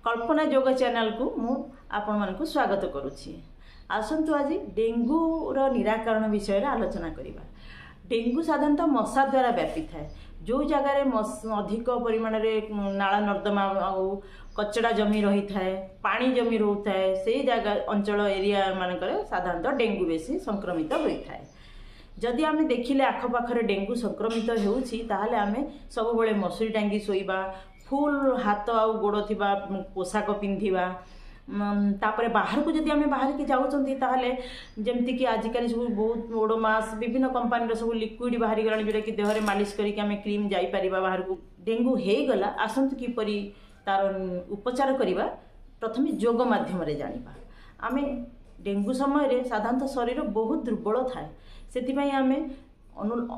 कल्पना योग चैनल को मु आपण मानकु स्वागत करुछि। आसंतु आज डेंगू रो निराकरण विषय रे आलोचना करिबा। डेंगू साधारणतः मशा द्वारा व्यापी थाए। जो जगार अधिक परिमाण रे नाला नर्दमा और कचड़ा जमी रही थाए, पानी जमी रोथाए, से जगह अंचल एरिया मानकर साधारणतः डेंगू बेसी संक्रमित होई थाए। जदि आमे देखिले आखपाखरे डेंगू संक्रमित होउछि ताहाले आमे सब बेले मसूरी टांगी सोइबा, फुल हाथ आ गोड़ थिबा पोशाक पिंधिबा, तापरे बाहर को जदि आमे बाहर के जाउछंती ताहाले जेमति कि आजिकल सब बहुत ओडोमास विभिन्न कंपनी रो सब लिक्विड बाहर गलानी जेटा कि देहरे मालिश करी कि आमे क्रीम जाई परिबा बाहर को। डेंगू हे गला आसंतु कि परि तार उपचार करिबा प्रथमे योग माध्यम रे जानिबा। आमे डेंगू समय रे साधारणतः शरीर बहुत दुर्बल थाए, सेति पई आमे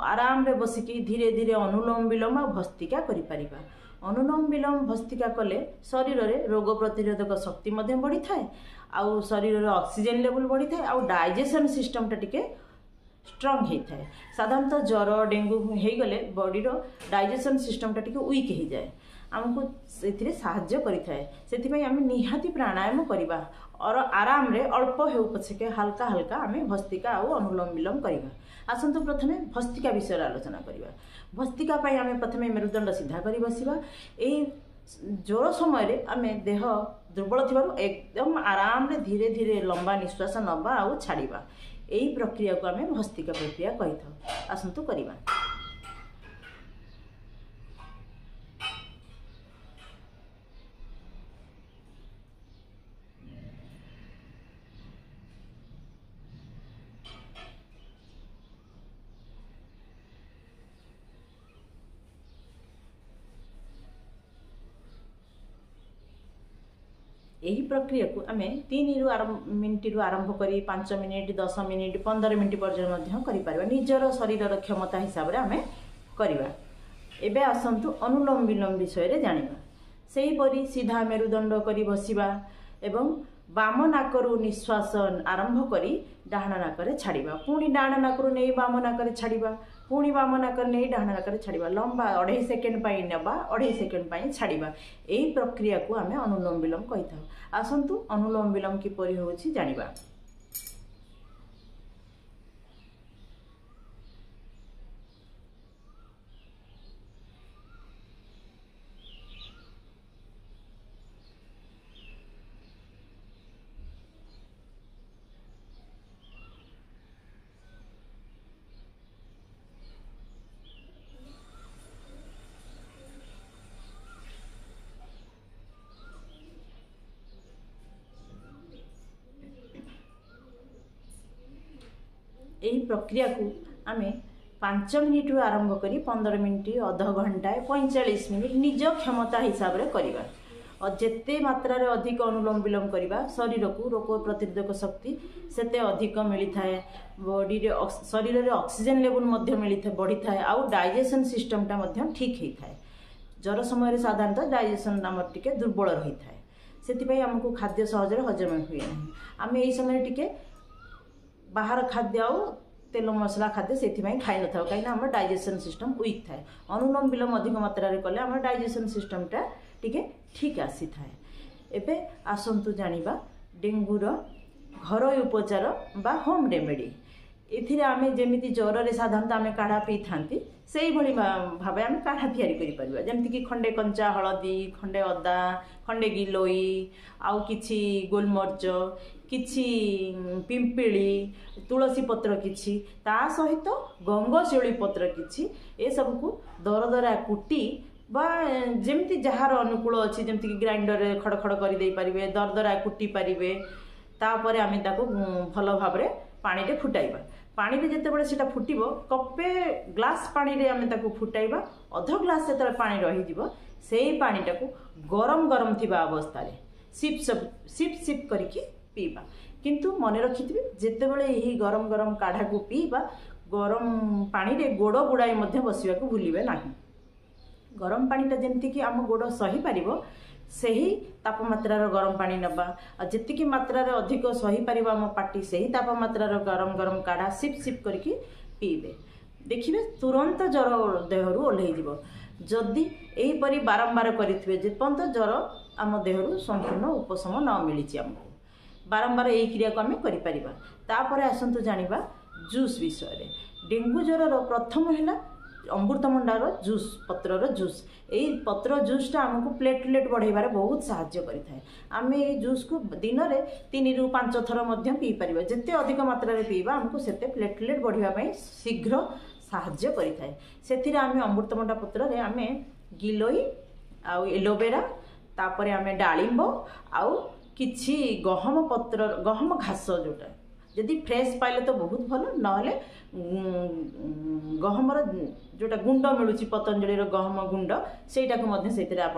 आराम रे बसिकी धीरे धीरे अनुलोम विलोम आ भस्त्रिका करि परिबा। अनुलोम विलोम भस्त्रिका कले शरीर रे रोग प्रतिरोधक शक्ति मध्य बढ़ी थाए, आउ शरीर रे ऑक्सीजन लेवल बढ़ी थाए, आउ डाइजेशन सिस्टम टा टिके स्ट्रांग हे थाए। साधारणतः ज्वर डेंगू हे गले बॉडी रो डाइजेशन सिस्टम टा टिके वीक हे जाए, हमको सेथिरे सहाय्य करि थाए। सेति पई आमे निहाती प्राणायाम करिबा और आराम रे अल्प हेउ पछके हल्का हल्का आमे भस्त्रिका आउ अनुलोम विलोम करिबा। आसंतु प्रथमे भस्त्रिका विषय आलोचना करिबा। भस्त्रिका पई आमे प्रथमे मेरुदंड सीधा करि बसिबा। एई जोर समय रे आमे देह दुर्बल थिबारु एकदम आराम रे धीरे धीरे लंबा निश्वास नबा आउ छाड़िबा। एई प्रक्रिया को आमे भस्त्रिका प्रक्रिया कहिथाउ। आसंतु करिबा। यही प्रक्रिया को आमे 3 मिनिट रु आरंभ करी 5 मिनिट 10 मिनिट 15 मिनिट पर्यटन करि परिबा। निजर शरीर क्षमता हिसाब रे आमे करिबा। एबे आसंतु अनुलोम विलोम विषय रे जानिबा। सेही परि सीधा मेरुदंड करी बसिबा एवं बाम नाकरु निश्वास आरंभ करी डाहाण नाकरे छाड़िबा। पुणी डाहाण नाकरु नै बाम नाकरे छाड़िबा, पुणी बाम नाकर नै डाहाण नाकरे छाड़िबा। लंबा 2.5 सेकेंड पई नेबा, 2.5 सेकेंड पई छाड़िबा। एही प्रक्रिया को आमे अनुलोम विलोम कहिथाउ। आसंतु अनुलोम विलोम कि परि होछि जानिबा। यही प्रक्रिया को आमे 5 मिनिट रु आरंभ करी 15 मिनिट अध घंटा 45 मिनिट निज क्षमता हिसाब रे करिबा। और जेते मात्रा रे अधिक अनुलोम विलोम करिबा शरीर को रोग प्रतिरोधक शक्ति सेते अधिक मिली थाए। बॉडी रे शरीर रे ऑक्सीजन लेवल मध्य मिली थाए बढ़ी थाए, आउ डाइजेशन सिस्टम टा मध्य ठीक हे थाए। ज्वर समय रे साधारणतः डाइजेशन नाम टिके दुर्बल रही थाए, सेति पई हमको खाद्य सहज रे हजम हुए नहीं। आमे एई समय टिके बाहर खाद्य आउ तेल मसला खाद्य से खाई न था कहीं आम डाइजेशन सिस्टम वीक थाए। अनुलोम विलोम अधिक मात्रा रे कले आम डाइजेशन सिस्टम टा टिके ठीक आसी थाए। एबे आसंतु जानिबा डेंगू रो घरोई उपचार बा होम रेमेडी। एथिरे आमे जेमिति ज्वर रे साधारणतः आमे काढ़ा पी थांती सेही भली भाबे आमे काढ़ा तयारी करि परिबा। जेमिति कि खंडे कंचा हळदी, खंडे अदा, खंडे गिलोई, आउ किछि गोलमर्च, किछि पिंपिली, तुलसी पत्र किछि, ता सहित गंगशिउली पत्र किछि, ए सब को दरदरा कुटी बा जेमिति जहार अनुकूल अछि जेमिति कि ग्राइंडर रे खड़ खड़ करि देई परिबे, दरदरा कुटी परिबे। तापरे आमे ताको भलो भाबरे पानी रे फुटाइबा। पानी रे जते बळे सेटा फुटिबो कपे ग्लास पानी रे आमे ताको फुटाइबा। अध ग्लास जते पानी रही जिवो सेही पानी टाको गरम गरम थिबा अवस्था रे सिप सिप करिकि पीबा। किंतु मन रखिथिबे जते बळे एही गरम गरम काढ़ा को पीबा गरम पानी रे गोड़ बुड़ाई मध्य बसिबा को भूलिबे नाही। गरम पानी ता जेमति कि आम गोड़ सही पारिबो सेही तापमात्रा गरम पानी नबा। जितकी मात्रा अधिक सही पारिबो आम पार्टी सेही तापमात्रा गरम गरम काढ़ा सिप सिप करके पीबे। देखिए तुरंत ज्वर देहरु ओल्है जिवो। जदि एहीपरि बारंबार करेंगे जेपर्यंत ज्वर आम देहरु संपूर्ण उपशम न मिली आमको बारंबार यही क्रिया को आम कर आसतु जानिबा जूस विषय। डेंगू ज्वर प्रथम है अमृतभंडार जूस पत्रर जूस यही पत्र जूसटा आमको प्लेटलेट बढ़ाइबार बहुत साहाय्य करें। आम ये जूस को दिन में 3 ରୁ 5 थर पी पार जिते अधिक मात्रा पीवा आमको से प्लेटलेट बढ़ाई शीघ्र साहाय्य करें। से आम अमृतभंडा पत्र रे आम गिलोई आउ एलोवेरा तापर आम डालिंब आउ किछि गहम पत्र गहम घास जोटा जदि फ्रेश पाइले तो बहुत भल ना गहमर जोटा गुंड मिलूँ पतंजलि गहम गुंड सेटा को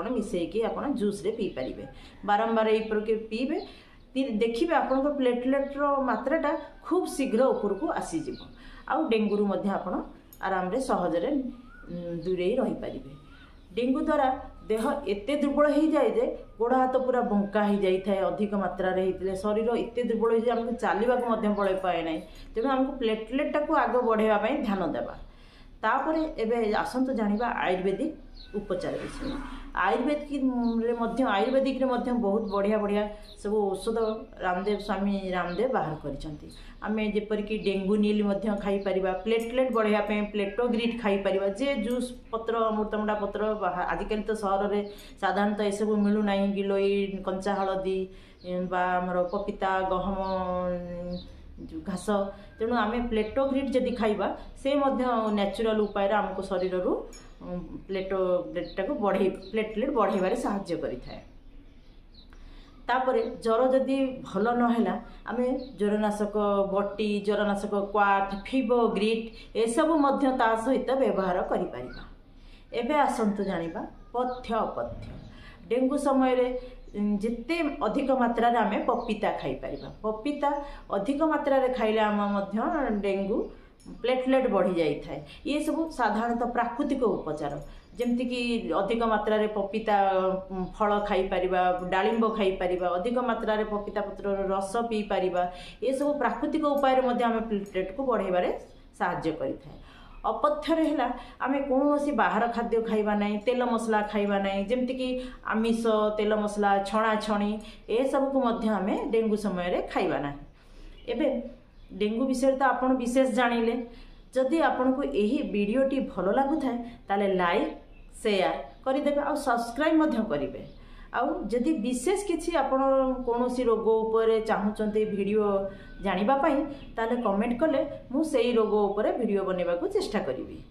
मिसेकी आप जूस रे पी पारे बारंबार यही प्रकार पीबे देखिए आपण प्लेटलेट्र मात्राटा खूब शीघ्र ऊपर को आसीज आउ डेंगू आप आराम रे सहजरे दूरे रही पारे। डेंगू द्वारा देह एते दुर्बल हो जाए जे गोड़ हाथ पूरा बंका हो जाए अधिक मात्रा रे शरीर एते दुर्बल हो जाए आमको चलने बल पाए ना तेणु आमको प्लेटलेटा को आग बढ़ाई ध्यान देवा। तापरे एबे आसंतु जानिबा आयुर्वेदिक उपचार विषय। आयुर्वेदिक रे बहुत बढ़िया बढ़िया सब औषध रामदेव स्वामी रामदेव बाहर करिसंती। आमे जेपरिक डेंगू नील खाई परिबा प्लेटलेट बढ़ाई प्लेटोग्रिट खाई परिबा जे जूस पत्र अमृतभंडा पत्र आजिकल तो सहर में साधारणतः ये सब मिलू ना गिलोई कंचा हलदी बा आमर पपीता गहम घास तेणु आम प्लेटोग्रिट जदि खाइबा से नेचुरल उपाय आमको शरीर रू प्लेटलेटा को बढ़े प्लेटलेट बढ़ाइबार साहाय्य करें। तापरे ज्वर जदि भल नहला आम ज्वरनाशक बटी ज्वरनाशक क्वाथ फिबोग्रिट ए सब ता सहित व्यवहार करिपारिबा। एबे आसंतु जानिबा पथ्य अपथ्य। डेंगू समय रे जिते अधिक मात्रा रे आमे पपीता खाई परिबा। पपीता अधिक मात्रा रे खाइले आम डेंगू प्लेटलेट बढ़ी जाई थाए। ये सब साधारणतः प्राकृतिक उपचार जमती कि अधिक मात्रा रे पपीता फल खाई परिबा डालिंब खाई परिबा अधिक मात्रा रे पपीता पत्र रस पी परिबा ये सब प्राकृतिक उपाय रे मध्य आमे प्लेटलेट को बढ़ाइबारे साहाय्य करिथाय। अपथ्यर है आम कौन बाहर खाद्य खाइबा नहीं तेल मसला खाइबा नहीं जमती कि आमिष तेल मसला छणा छणी ए सब को मध्य आम डेंगू समय रे खाइबा ना। एबे डेंगू विषय तो आपण विशेष जानिले जदि आपण को यही वीडियोटी भल लगुଥାଏ ताले लाइक शेयर करदेवे आ सब्सक्राइब मध्य करेंगे। आउ जदि विशेष किसी आपण कौन रोग उपर चाहूँगी वीडियो जानिबा ताले कमेंट कले मु सेई रोग उपर वीडियो बनैबा को चेष्टा करिबी।